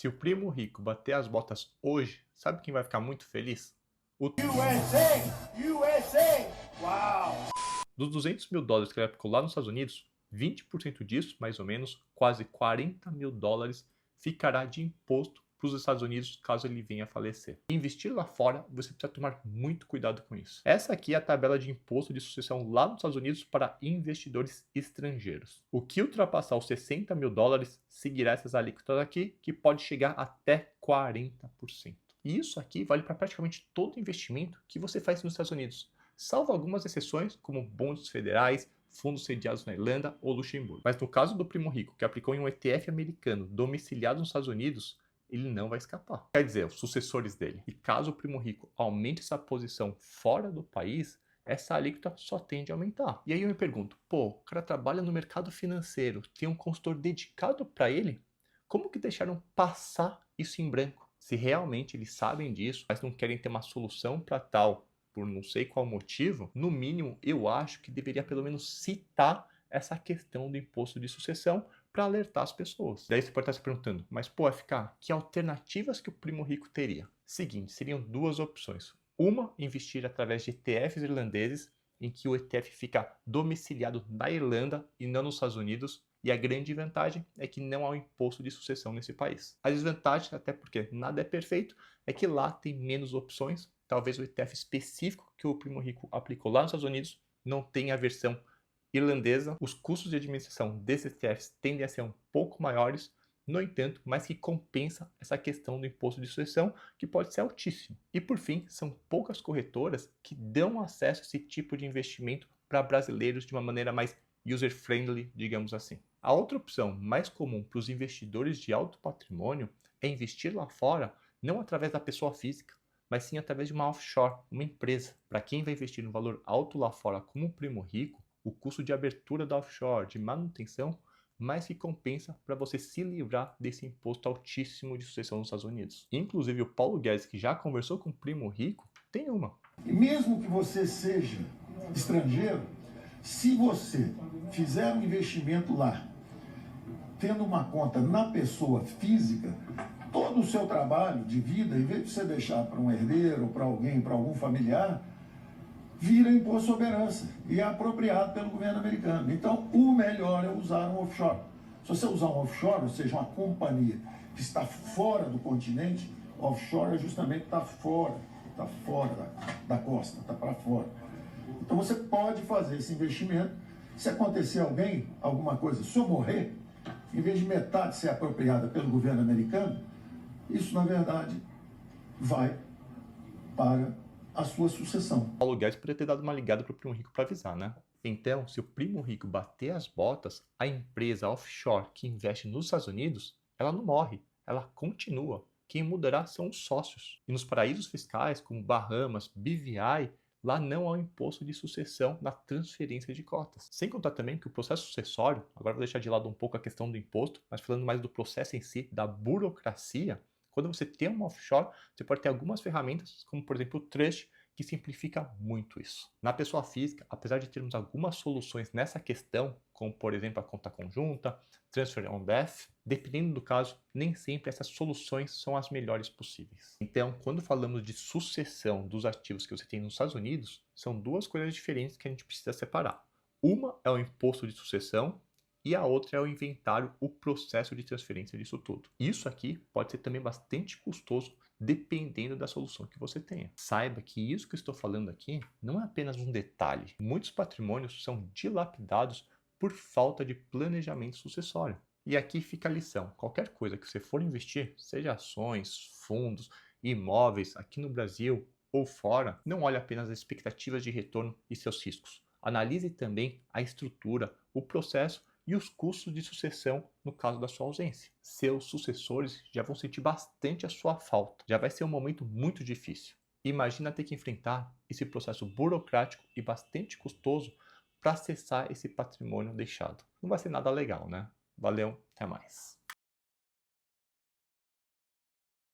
Se o primo rico bater as botas hoje, sabe quem vai ficar muito feliz? O USA! USA! Uau! Dos 200 mil dólares que ele aplicou lá nos Estados Unidos, 20% disso, mais ou menos, quase 40 mil dólares, ficará de imposto para os Estados Unidos caso ele venha a falecer. Investir lá fora, você precisa tomar muito cuidado com isso. Essa aqui é a tabela de imposto de sucessão lá nos Estados Unidos para investidores estrangeiros. O que ultrapassar os 60 mil dólares seguirá essas alíquotas aqui, que pode chegar até 40%. E isso aqui vale para praticamente todo investimento que você faz nos Estados Unidos, salvo algumas exceções, como bônus federais, fundos sediados na Irlanda ou Luxemburgo. Mas no caso do primo rico, que aplicou em um ETF americano domiciliado nos Estados Unidos, ele não vai escapar. Quer dizer, os sucessores dele. E caso o primo rico aumente essa posição fora do país, essa alíquota só tende a aumentar. E aí eu me pergunto, pô, o cara trabalha no mercado financeiro, tem um consultor dedicado para ele? Como que deixaram passar isso em branco? Se realmente eles sabem disso, mas não querem ter uma solução para tal, por não sei qual motivo, no mínimo eu acho que deveria pelo menos citar essa questão do imposto de sucessão para alertar as pessoas. Daí você pode estar se perguntando, mas pô, FK, que alternativas que o primo rico teria? Seguinte, seriam duas opções. Uma, investir através de ETFs irlandeses, em que o ETF fica domiciliado na Irlanda e não nos Estados Unidos, e a grande vantagem é que não há um imposto de sucessão nesse país. A desvantagem, até porque nada é perfeito, é que lá tem menos opções. Talvez o ETF específico que o primo rico aplicou lá nos Estados Unidos não tenha a versão irlandesa. Os custos de administração desses ETFs tendem a ser um pouco maiores, no entanto, mas que compensa essa questão do imposto de sucessão, que pode ser altíssimo. E por fim, são poucas corretoras que dão acesso a esse tipo de investimento para brasileiros de uma maneira mais user-friendly, digamos assim. A outra opção mais comum para os investidores de alto patrimônio é investir lá fora, não através da pessoa física, mas sim através de uma offshore, uma empresa. Para quem vai investir no valor alto lá fora como um primo rico, o custo de abertura da offshore, de manutenção, mais que compensa para você se livrar desse imposto altíssimo de sucessão nos Estados Unidos. Inclusive o Paulo Guedes, que já conversou com o primo rico, tem uma. E mesmo que você seja estrangeiro, se você fizer um investimento lá, tendo uma conta na pessoa física, todo o seu trabalho de vida, em vez de você deixar para um herdeiro, para alguém, para algum familiar, vira imposto sobre herança e é apropriado pelo governo americano. Então, o melhor é usar um offshore. Se você usar um offshore, ou seja, uma companhia que está fora do continente, offshore é justamente está fora da costa, está para fora. Então, você pode fazer esse investimento. Se acontecer alguma coisa, se eu morrer, em vez de metade ser apropriada pelo governo americano, isso, na verdade, vai para a sua sucessão. Paulo Guedes poderia ter dado uma ligada para o primo rico para avisar, né? Então, se o primo rico bater as botas, a empresa offshore que investe nos Estados Unidos, ela não morre, ela continua. Quem mudará são os sócios. E nos paraísos fiscais, como Bahamas, BVI, lá não há um imposto de sucessão na transferência de cotas. Sem contar também que o processo sucessório, agora vou deixar de lado um pouco a questão do imposto, mas falando mais do processo em si, da burocracia, quando você tem uma offshore, você pode ter algumas ferramentas, como por exemplo o Trust, que simplifica muito isso. Na pessoa física, apesar de termos algumas soluções nessa questão, como por exemplo a conta conjunta, Transfer on Death, dependendo do caso, nem sempre essas soluções são as melhores possíveis. Então, quando falamos de sucessão dos ativos que você tem nos Estados Unidos, são duas coisas diferentes que a gente precisa separar. Uma é o imposto de sucessão, e a outra é o inventário, o processo de transferência disso tudo. Isso aqui pode ser também bastante custoso, dependendo da solução que você tenha. Saiba que isso que eu estou falando aqui não é apenas um detalhe. Muitos patrimônios são dilapidados por falta de planejamento sucessório. E aqui fica a lição. Qualquer coisa que você for investir, seja ações, fundos, imóveis, aqui no Brasil ou fora, não olhe apenas as expectativas de retorno e seus riscos. Analise também a estrutura, o processo e os custos de sucessão no caso da sua ausência. Seus sucessores já vão sentir bastante a sua falta. Já vai ser um momento muito difícil. Imagina ter que enfrentar esse processo burocrático e bastante custoso para acessar esse patrimônio deixado. Não vai ser nada legal, né? Valeu, até mais.